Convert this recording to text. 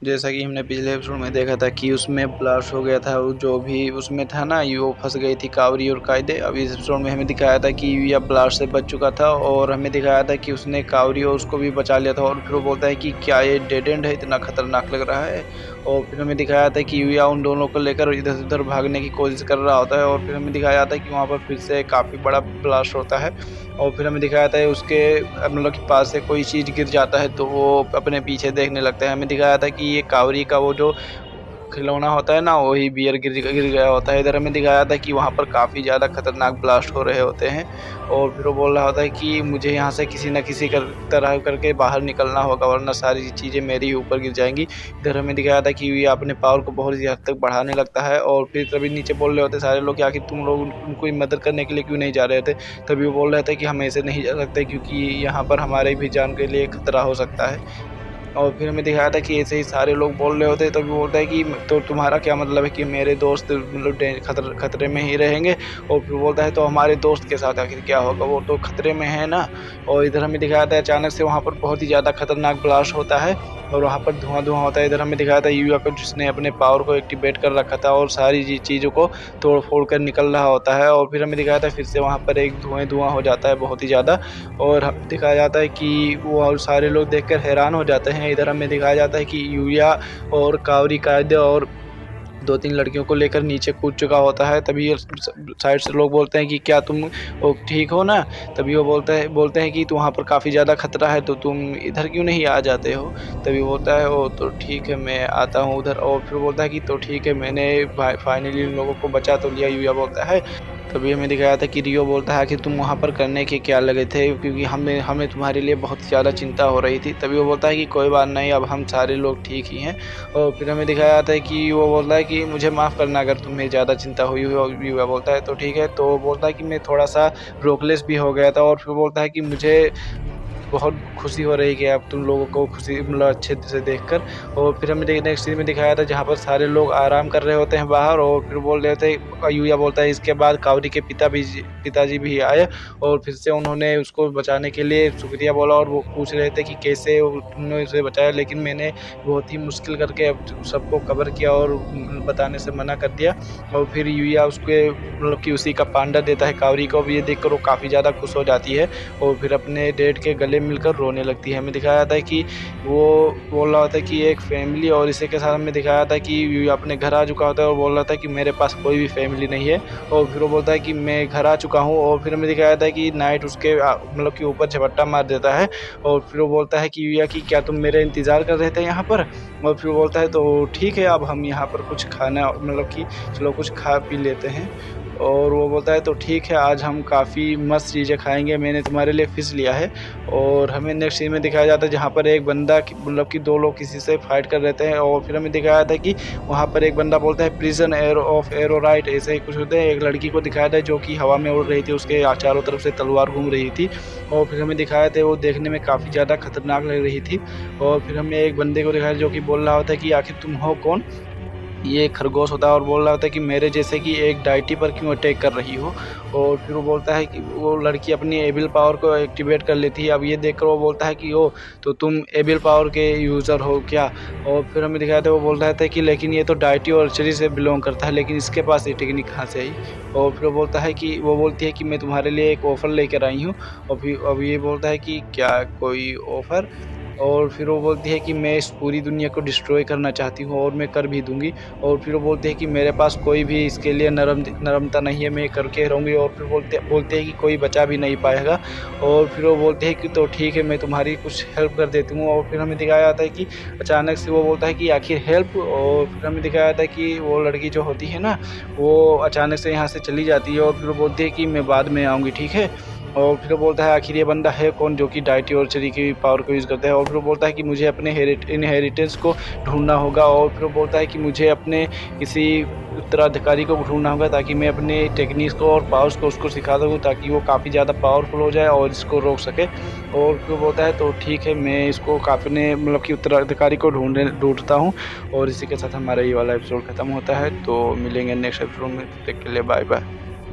जैसा कि हमने पिछले एपिसोड में देखा था कि उसमें ब्लास्ट हो गया था, वो जो भी उसमें था ना, वो फंस गई थी कावरी और कायदे। अब इस एपिसोड में हमें दिखाया था कि यूया ब्लास्ट से बच चुका था और हमें दिखाया था कि उसने कावरी और उसको भी बचा लिया था। और फिर वो बोलता है कि क्या ये डेड एंड है, इतना खतरनाक लग रहा है। और फिर हमें दिखाया था कि यूया उन दोनों को लेकर इधर से उधर भागने की कोशिश कर रहा होता है। और फिर हमें दिखाया था कि वहाँ पर फिर से काफ़ी बड़ा ब्लास्ट होता है। और फिर हमें दिखाया था उसके मतलब कि पास से कोई चीज़ गिर जाता है तो वो अपने पीछे देखने लगता है। हमें दिखाया था कि ये कावरी का वो जो खिलौना होता है ना, वही बियर गिर गिर गया होता है। इधर हमें दिखाया था कि वहाँ पर काफ़ी ज़्यादा खतरनाक ब्लास्ट हो रहे होते हैं। और फिर वो बोल रहा होता है कि मुझे यहाँ से किसी न किसी तरह करके बाहर निकलना होगा, वरना सारी चीज़ें मेरे ही ऊपर गिर जाएंगी। इधर हमें दिखाया था कि ये अपने पावर को बहुत ही हद तक बढ़ाने लगता है। और फिर तभी नीचे बोल रहे होते सारे लोग कि आखिर तुम लोग उनको मदद करने के लिए क्यों नहीं जा रहे थे। तभी वो बोल रहे थे कि हम ऐसे नहीं जा सकते, क्योंकि यहाँ पर हमारे भी जान के लिए खतरा हो सकता है। और फिर हमें दिखाया था कि ऐसे ही सारे लोग बोल रहे होते हैं। तभी बोलता है कि तो तुम्हारा क्या मतलब है कि मेरे दोस्त मतलब खतरे में ही रहेंगे। और फिर बोलता है तो हमारे दोस्त के साथ आखिर क्या होगा, वो तो खतरे में है ना। और इधर हमें दिखाया था अचानक से वहाँ पर बहुत ही ज़्यादा खतरनाक ब्लास्ट होता है और वहाँ पर धुआं धुआं होता है। इधर हमें दिखाया था यूया को, जिसने अपने पावर को एक्टिवेट कर रखा था और सारी चीज़ों को तोड़ फोड़ कर निकल रहा होता है। और फिर हमें दिखाया था फिर से वहाँ पर एक धुआं धुआं हो जाता है बहुत ही ज़्यादा। और दिखाया जाता है कि वो सारे लोग देखकर हैरान हो जाते हैं। इधर हमें दिखाया जाता है कि यूया और कावरी कायदे और 2-3 लड़कियों को लेकर नीचे कूद चुका होता है। तभी साइड से लोग बोलते हैं कि क्या तुम ठीक हो ना। तभी वो बोलते हैं कि तो वहाँ पर काफ़ी ज़्यादा खतरा है, तो तुम इधर क्यों नहीं आ जाते हो। तभी बोलता है वो तो ठीक है, मैं आता हूँ उधर। और फिर बोलता है कि तो ठीक है, मैंने फाइनली उन लोगों को बचा तो लिया, यूया बोलता है। तभी हमें दिखाया था कि रियो बोलता है कि तुम वहाँ पर करने के क्या लगे थे, क्योंकि हमें तुम्हारे लिए बहुत ज़्यादा चिंता हो रही थी। तभी वो बोलता है कि कोई बात नहीं, अब हम सारे लोग ठीक ही हैं। और फिर हमें दिखाया जाता है कि वो बोलता है कि मुझे माफ़ करना अगर तुम्हें ज़्यादा चिंता हुई हो। युवा बोलता है तो ठीक है। तो बोलता है कि मैं थोड़ा सा रोकलेस भी हो गया था। और फिर बोलता है कि मुझे बहुत खुशी हो रही है कि अब तुम लोगों को खुशी मतलब अच्छे से देखकर। और फिर हमें नेक्स्ट सीन में दिखाया था जहाँ पर सारे लोग आराम कर रहे होते हैं बाहर। और फिर बोल रहे थे, यूया बोलता है इसके बाद कावरी के पिताजी भी आए और फिर से उन्होंने उसको बचाने के लिए शुक्रिया बोला। और वो पूछ रहे थे कि कैसे तुमने उसे बचाया, लेकिन मैंने बहुत ही मुश्किल करके अब सबको कवर किया और बताने से मना कर दिया। और फिर यूया उसके मतलब कि उसी का पांडा देता है कावरी को। अब ये देखकर वो काफ़ी ज़्यादा खुश हो जाती है और फिर अपने डैड के गले मिलकर रोने लगती है। हमें दिखाया जाता है कि वो बोल रहा होता है कि एक फैमिली, और इसी के साथ हमें दिखाया था कि यूया अपने घर आ चुका होता है और बोल रहा था कि मेरे पास कोई भी फैमिली नहीं है। और फिर वो बोलता है कि मैं घर आ चुका हूँ। और फिर हमें दिखाया था कि नाइट उसके मतलब कि ऊपर झपट्टा मार देता है। और फिर वो बोलता है कि यूया कि क्या तुम मेरा इंतज़ार कर रहे थे यहाँ पर। और फिर बोलता है तो ठीक है, अब हम यहाँ पर कुछ खाना मतलब कि चलो कुछ खा पी लेते हैं। और वो बोलता है तो ठीक है, आज हम काफ़ी मस्त चीज़ें खाएंगे, मैंने तुम्हारे लिए फ़िश लिया है। और हमें नेक्स्ट सीन में दिखाया जाता है जहाँ पर एक बंदा मतलब कि 2 लोग किसी से फाइट कर रहे थे। और फिर हमें दिखाया था कि वहाँ पर एक बंदा बोलता है prison arrow of arrow right, ऐसे ही कुछ होते हैं। एक लड़की को दिखाया था जो कि हवा में उड़ रही थी, उसके चारों तरफ से तलवार घूम रही थी। और फिर हमें दिखाया था वो देखने में काफ़ी ज़्यादा खतरनाक लग रही थी। और फिर हमें एक बंदे को दिखाया जो कि बोल रहा होता है कि आखिर तुम हो कौन। ये खरगोश होता है और बोल रहा होता है कि मेरे जैसे कि एक डायटी पर क्यों अटैक कर रही हो। और फिर वो बोलता है कि वो लड़की अपनी एबिल पावर को एक्टिवेट कर लेती है। अब ये देखकर वो बोलता है कि ओ तो तुम एबिल पावर के यूज़र हो क्या। और फिर हमें दिखाया था वो बोल रहा था कि लेकिन ये तो डायटी और आर्चरी से बिलोंग करता है, लेकिन इसके पास ये टेक्निक कहाँ से आई। और फिर वो बोलता है कि वो बोलती है कि मैं तुम्हारे लिए एक ऑफ़र लेकर आई हूँ। और फिर अब ये बोलता है कि क्या कोई ऑफ़र। और फिर वो बोलती है कि मैं इस पूरी दुनिया को डिस्ट्रॉय करना चाहती हूँ और मैं कर भी दूँगी। और फिर वो बोलते हैं कि मेरे पास कोई भी इसके लिए नरमता नहीं है, मैं करके रहूँगी। और फिर बोलते हैं कि कोई बचा भी नहीं पाएगा। और फिर वो बोलते हैं कि तो ठीक है, मैं तुम्हारी कुछ हेल्प कर देती हूँ। और फिर हमें दिखाया जाता है कि अचानक से वो बोलता है कि आखिर हेल्प। और फिर हमें दिखाया जाता है कि वो लड़की जो होती है ना, वो अचानक से यहाँ से चली जाती है। और फिर वो बोलती है कि मैं बाद में आऊँगी, ठीक है। और फिर वो बोलता है आखिर ये बंदा है कौन जो कि डायटी और चरी की पावर को यूज़ करता है। और फिर वो बोलता है कि मुझे अपने इनहेरिटेंस को ढूंढना होगा। और फिर वो बोलता है कि मुझे अपने किसी उत्तराधिकारी को ढूंढना होगा ताकि मैं अपने टेक्निक्स को और पावर्स को उसको सिखा दूँ, ताकि वो काफ़ी ज़्यादा पावरफुल हो जाए और इसको रोक सके। और फिर वो बोलता है तो ठीक है, मैं इसको अपने मतलब कि उत्तराधिकारी को ढूंढता हूँ। और इसी के साथ हमारा ये वाला एपिसोड ख़त्म होता है। तो मिलेंगे नेक्स्ट एपिसोड में, तब तक के लिए बाय बाय।